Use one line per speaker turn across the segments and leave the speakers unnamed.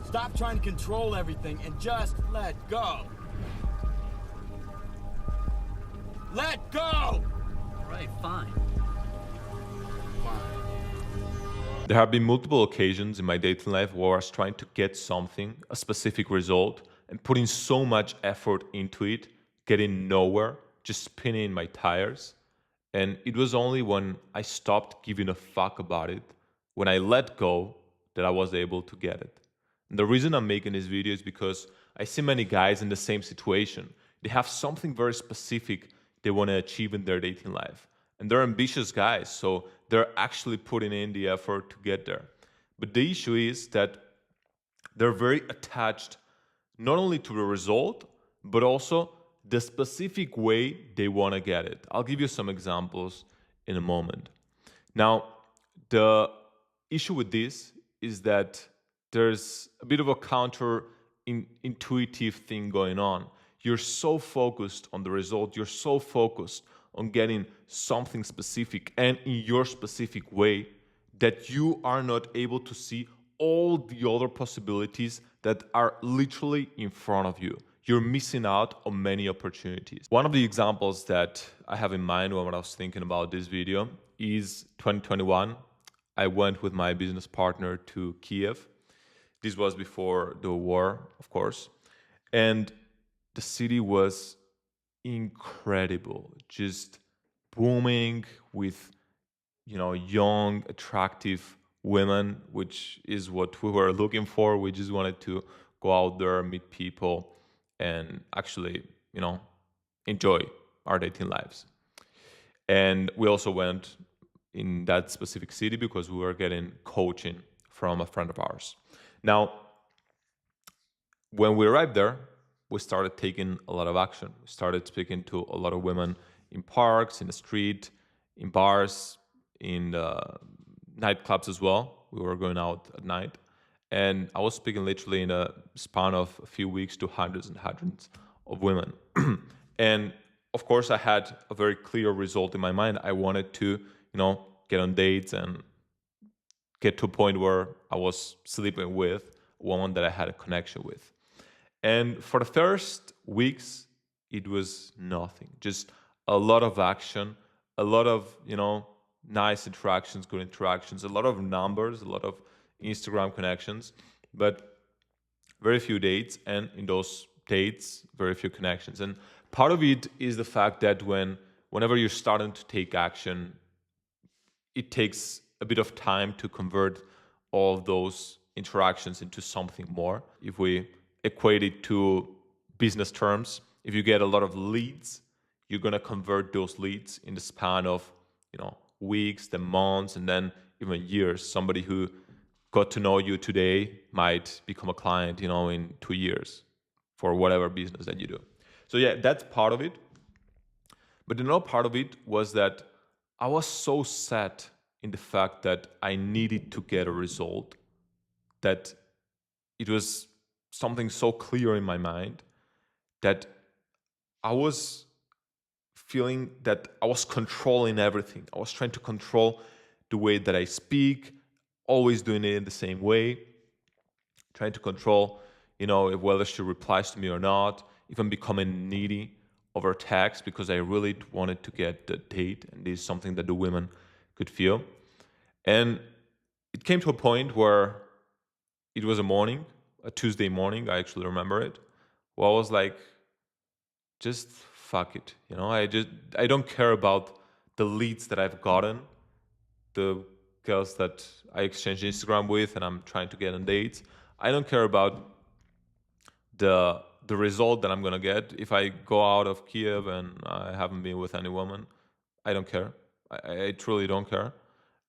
Stop trying to control everything and just let go. Let go!
All right, fine.
There have been multiple occasions in my dating life where I was trying to get something, a specific result, and putting so much effort into it, getting nowhere, just spinning my tires. And it was only when I stopped giving a fuck about it, when I let go, that I was able to get it. And the reason I'm making this video is because I see many guys in the same situation. They have something very specific they want to achieve in their dating life. And they're ambitious guys, so they're actually putting in the effort to get there. But the issue is that they're very attached not only to the result, but also the specific way they want to get it. I'll give you some examples in a moment. Now, the issue with this is that there's a bit of a intuitive thing going on. You're so focused on the result, you're so focused on getting something specific and in your specific way that you are not able to see all the other possibilities that are literally in front of you. You're missing out on many opportunities. One of the examples that I have in mind when I was thinking about this video is 2021. I went with my business partner to Kiev. This was before the war, of course. And the city was incredible, just booming with, young, attractive women, which is what we were looking for. We just wanted to go out there, meet people, and actually, enjoy our dating lives. And we also went in that specific city because we were getting coaching from a friend of ours. Now, when we arrived there, we started taking a lot of action. We started speaking to a lot of women in parks, in the street, in bars, in nightclubs as well. We were going out at night. And I was speaking literally in a span of a few weeks to hundreds and hundreds of women. And of course, I had a very clear result in my mind. I wanted to, get on dates and get to a point where I was sleeping with a woman that I had a connection with. And for the first weeks, it was nothing. Just a lot of action, a lot of, nice interactions, good interactions, a lot of numbers, a lot of Instagram connections, but very few dates. And in those dates, very few connections. And part of it is the fact that whenever you're starting to take action, it takes a bit of time to convert all of those interactions into something more. If we equate it to business terms, if you get a lot of leads, you're going to convert those leads in the span of, weeks, then months, and then even years. Somebody who got to know you today might become a client, in 2 years for whatever business that you do. So yeah, that's part of it. But another part of it was that I was so set in the fact that I needed to get a result, that it was something so clear in my mind that I was feeling that I was controlling everything. I was trying to control the way that I speak, always doing it in the same way, trying to control, if whether she replies to me or not, even becoming needy over text because I really wanted to get the date, and this is something that the women could feel. And it came to a point where it was a Tuesday morning, I actually remember it, where I was like, just fuck it. I don't care about the leads that I've gotten, the girls that I exchange Instagram with and I'm trying to get on dates. I don't care about the result that I'm going to get. If I go out of Kiev and I haven't been with any woman, I don't care. I truly don't care.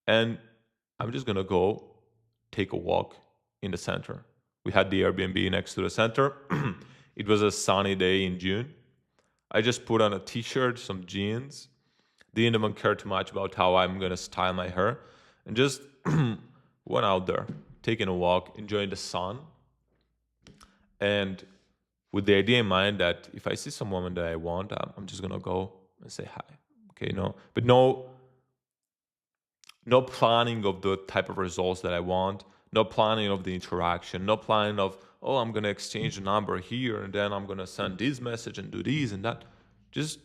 And I'm just going to go take a walk in the center. We had the Airbnb next to the center. It was a sunny day in June. I just put on a t-shirt, some jeans. Didn't even care too much about how I'm going to style my hair. And just went out there, taking a walk, enjoying the sun. And with the idea in mind that if I see some woman that I want, I'm just going to go and say hi. Okay, but no planning of the type of results that I want, no planning of the interaction, no planning of, oh, I'm going to exchange the number here and then I'm going to send this message and do this and that. Just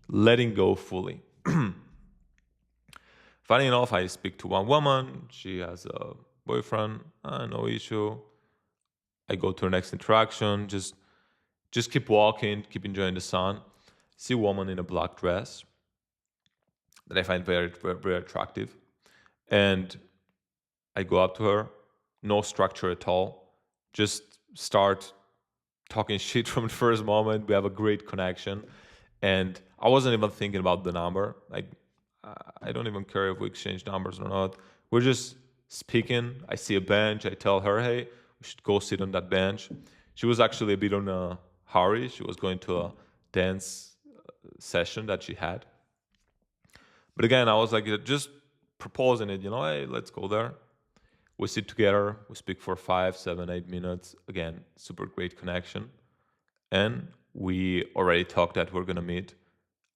letting go fully. Funny enough, I speak to one woman. She has a boyfriend. No issue. I go to her next interaction. Just keep walking, keep enjoying the sun. See a woman in a black dress that I find very, very, very attractive. And I go up to her, no structure at all. Just start talking shit from the first moment. We have a great connection. And I wasn't even thinking about the number. Like, I don't even care if we exchange numbers or not. We're just speaking. I see a bench. I tell her, hey, we should go sit on that bench. She was actually a bit on a hurry. She was going to a dance session that she had. But again, I was like, just proposing it, hey, let's go there. We sit together. We speak for 5, 7, 8 minutes. Again, super great connection. And we already talked that we're going to meet.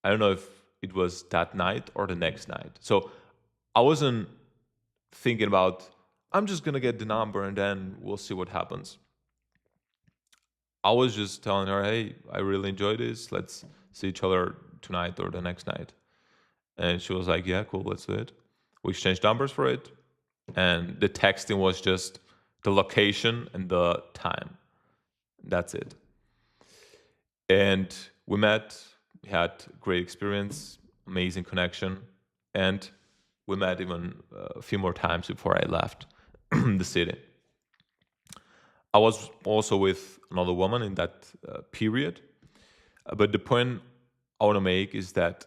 I don't know if it was that night or the next night. So I wasn't thinking about, I'm just going to get the number and then we'll see what happens. I was just telling her, hey, I really enjoyed this. Let's see each other tonight or the next night. And she was like, yeah, cool, let's do it. We exchanged numbers for it. And the texting was just the location and the time. That's it. And we met, we had great experience, amazing connection. And we met even a few more times before I left the city. I was also with another woman in that period. But the point I want to make is that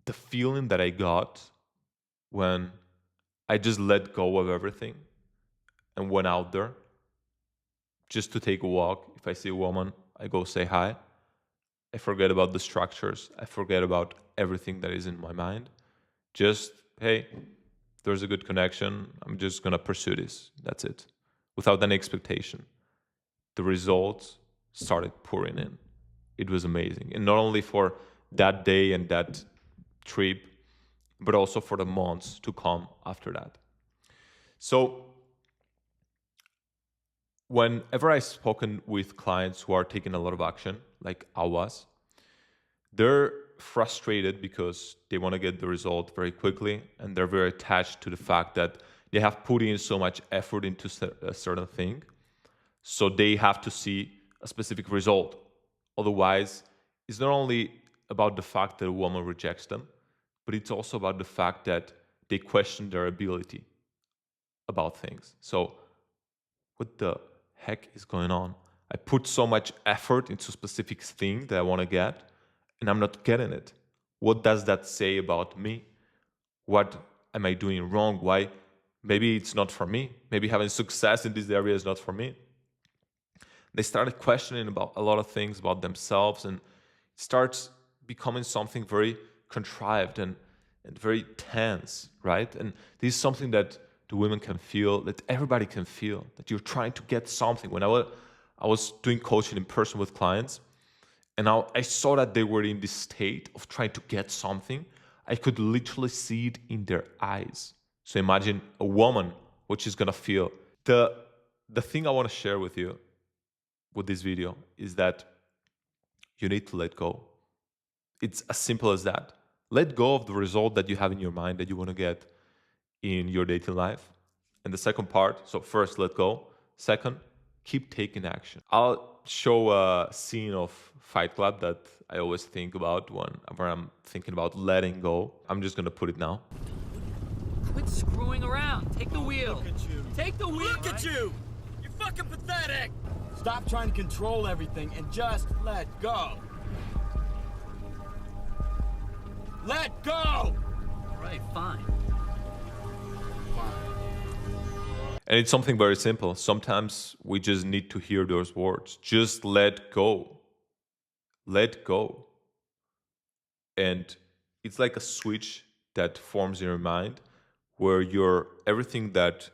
the feeling that I got when I just let go of everything and went out there just to take a walk. If I see a woman, I go say hi. I forget about the structures. I forget about everything that is in my mind. Just, hey, there's a good connection. I'm just going to pursue this. That's it. Without any expectation. The results started pouring in. It was amazing. And not only for that day and that trip, but also for the months to come after that. So whenever I've spoken with clients who are taking a lot of action, like I was, they're frustrated because they want to get the result very quickly, and they're very attached to the fact that they have put in so much effort into a certain thing, so they have to see a specific result. Otherwise, it's not only about the fact that a woman rejects them, but it's also about the fact that they question their ability about things. So what the heck is going on? I put so much effort into a specific thing that I want to get, and I'm not getting it. What does that say about me? What am I doing wrong? Why? Maybe it's not for me. Maybe having success in this area is not for me. They started questioning about a lot of things about themselves, and it starts becoming something very contrived and very tense, right? And this is something that the women can feel, that everybody can feel, that you're trying to get something. When I was doing coaching in person with clients, and I saw that they were in this state of trying to get something. I could literally see it in their eyes. So imagine a woman, what she's gonna feel. The thing I want to share with you with this video is that you need to let go. It's as simple as that. Let go of the result that you have in your mind that you want to get in your dating life. And the second part, so first, let go. Second, keep taking action. I'll show a scene of Fight Club that I always think about whenever I'm thinking about letting go. I'm just going to put it now.
Quit screwing around. Take the wheel.
Look at you.
Take the wheel.
Look at you! You're fucking pathetic! Stop trying to control everything and just let go. Let go!
All right, fine.
And it's something very simple. Sometimes we just need to hear those words. Just let go. Let go. And it's like a switch that forms in your mind where everything that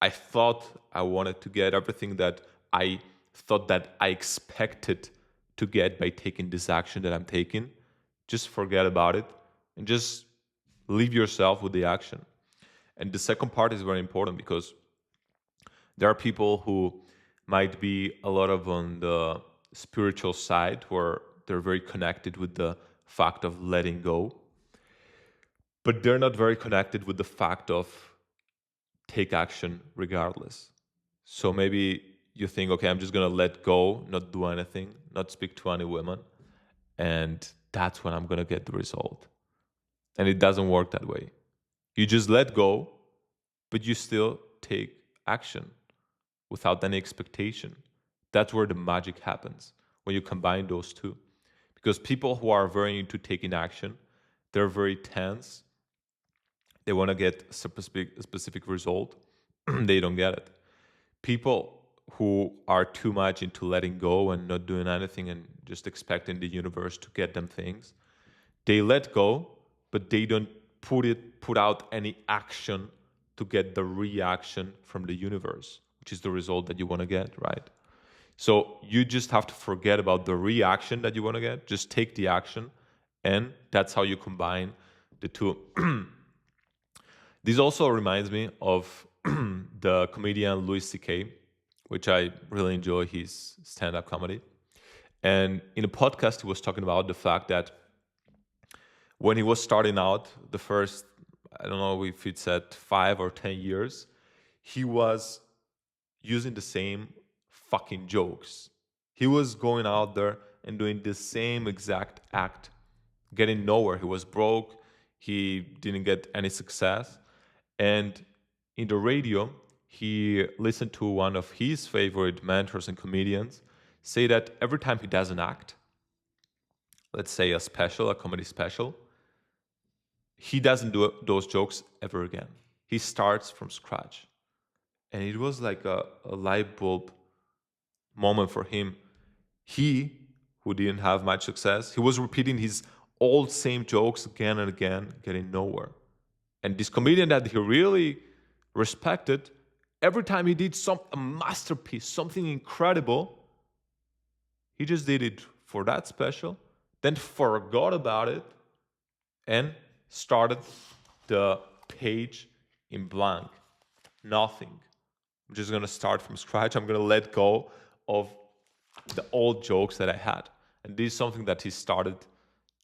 I thought I wanted to get, everything that I thought that I expected to get by taking this action that I'm taking, just forget about it and just leave yourself with the action. And the second part is very important because there are people who might be a lot of on the spiritual side where they're very connected with the fact of letting go, but they're not very connected with the fact of take action regardless. So maybe you think, okay, I'm just going to let go, not do anything, not speak to any women, and that's when I'm going to get the result. And it doesn't work that way. You just let go, but you still take action without any expectation. That's where the magic happens, when you combine those two. Because people who are very into taking action, they're very tense. They want to get a specific result. They don't get it. People who are too much into letting go and not doing anything and just expecting the universe to get them things, they let go, but they don't put out any action to get the reaction from the universe, which is the result that you want to get, right? So you just have to forget about the reaction that you want to get. Just take the action, and that's how you combine the two. This also reminds me of the comedian Louis C.K., which I really enjoy his stand-up comedy. And in a podcast, he was talking about the fact that when he was starting out, the first, I don't know if it's at 5 or 10 years, he was using the same fucking jokes. He was going out there and doing the same exact act, getting nowhere. He was broke. He didn't get any success. And in the radio, he listened to one of his favorite mentors and comedians say that every time he does an act, let's say a comedy special, he doesn't do those jokes ever again. He starts from scratch. And it was like a light bulb moment for him. He, who didn't have much success, he was repeating his old same jokes again and again, getting nowhere. And this comedian that he really respected, every time he did a masterpiece, something incredible, he just did it for that special, then forgot about it, and started the page in blank. Nothing. I'm just going to start from scratch. I'm going to let go of the old jokes that I had. And this is something that he started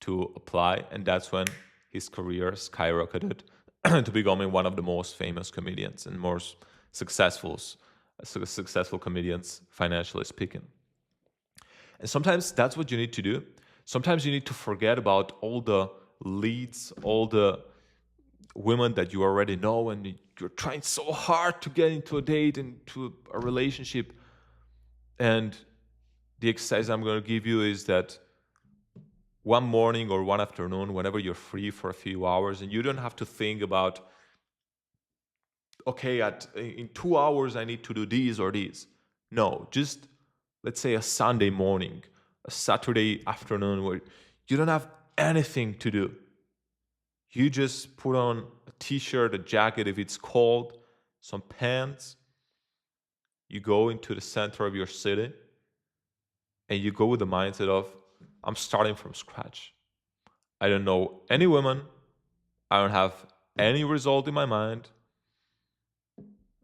to apply, and that's when his career skyrocketed to becoming one of the most famous comedians and most successful comedians, financially speaking. And sometimes that's what you need to do. Sometimes you need to forget about all the leads, all the women that you already know, and you're trying so hard to get into a date, into a relationship. And the exercise I'm going to give you is that one morning or one afternoon, whenever you're free for a few hours, and you don't have to think about, okay, in 2 hours I need to do this or this. No, just let's say a Sunday morning, a Saturday afternoon where you don't have anything to do. You just put on a t-shirt, a jacket if it's cold, some pants. You go into the center of your city and you go with the mindset of, I'm starting from scratch. I don't know any woman. I don't have any result in my mind.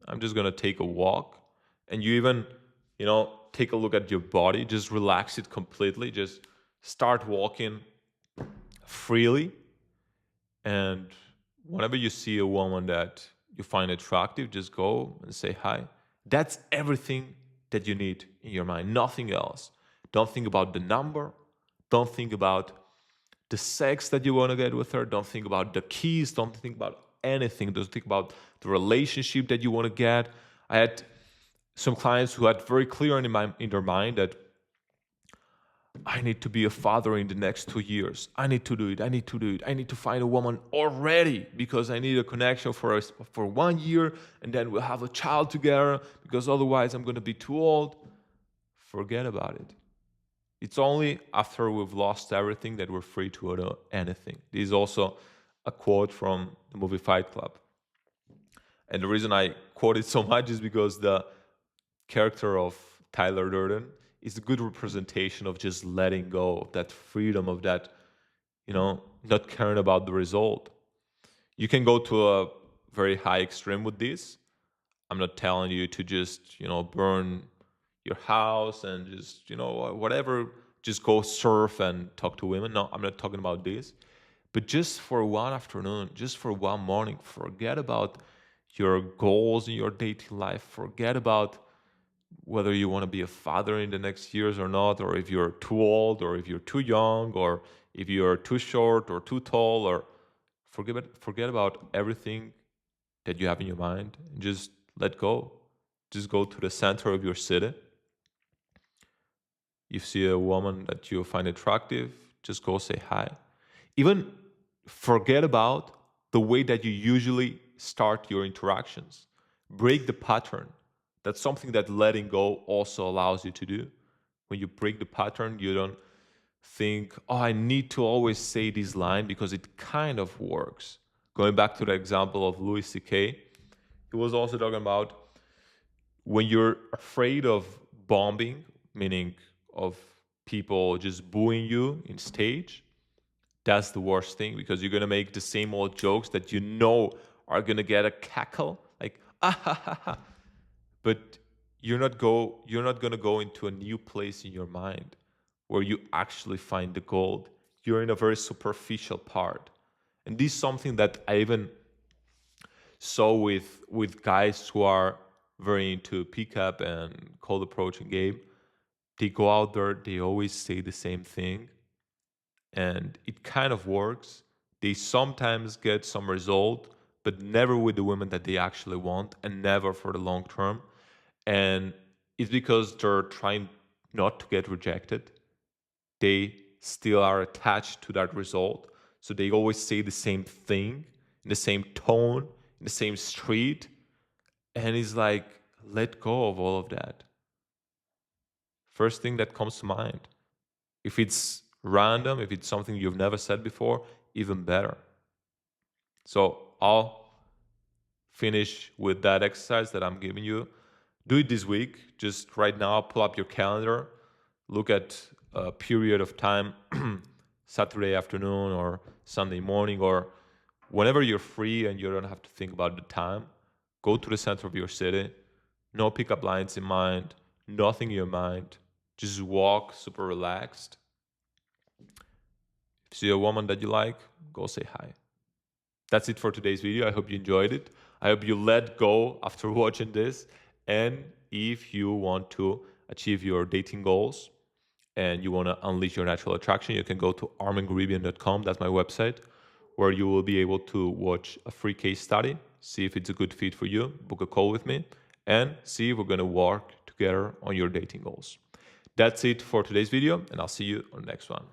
I'm just going to take a walk. And you even, take a look at your body. Just relax it completely. Just start walking freely. And whenever you see a woman that you find attractive, just go and say hi. That's everything that you need in your mind. Nothing else. Don't think about the number. Don't think about the sex that you want to get with her. Don't think about the keys. Don't think about anything. Don't think about the relationship that you want to get. I had some clients who had very clear in their mind that I need to be a father in the next 2 years. I need to do it. I need to find a woman already because I need a connection for 1 year, and then we'll have a child together because otherwise I'm going to be too old. Forget about it. It's only after we've lost everything that we're free to do anything. This is also a quote from the movie Fight Club. And the reason I quote it so much is because the character of Tyler Durden is a good representation of just letting go, of that freedom, of that, not caring about the result. You can go to a very high extreme with this. I'm not telling you to just, burn your house and just, whatever, just go surf and talk to women. No, I'm not talking about this. But just for one afternoon, just for one morning, forget about your goals in your dating life. Forget about whether you want to be a father in the next years or not, or if you're too old, or if you're too young, or if you're too short or too tall, or forget about everything that you have in your mind and just let go. Just go to the center of your city. You see a woman that you find attractive, just go say hi. Even forget about the way that you usually start your interactions. Break the pattern. That's something that letting go also allows you to do. When you break the pattern, you don't think, oh, I need to always say this line because it kind of works. Going back to the example of Louis C.K., he was also talking about when you're afraid of bombing, meaning of people just booing you in stage, that's the worst thing because you're going to make the same old jokes that you know are going to get a cackle, like, ah, ha, ha, ha. But you're not going to go into a new place in your mind where you actually find the gold. You're in a very superficial part. And this is something that I even saw with guys who are very into pickup and cold approach and game. They go out there, they always say the same thing, and it kind of works. They sometimes get some result, but never with the women that they actually want, and never for the long term. And it's because they're trying not to get rejected. They still are attached to that result. So they always say the same thing in the same tone, in the same street. And it's like, let go of all of that. First thing that comes to mind. If it's random, if it's something you've never said before, even better. So I'll finish with that exercise that I'm giving you. Do it this week. Just right now, pull up your calendar. Look at a period of time, Saturday afternoon or Sunday morning, or whenever you're free and you don't have to think about the time. Go to the center of your city. No pickup lines in mind. Nothing in your mind. Just walk super relaxed. If you see a woman that you like, go say hi. That's it for today's video. I hope you enjoyed it. I hope you let go after watching this. And if you want to achieve your dating goals and you want to unleash your natural attraction, you can go to armingaribia.com. That's my website, where you will be able to watch a free case study, see if it's a good fit for you, book a call with me, and see if we're going to work together on your dating goals. That's it for today's video, and I'll see you on the next one.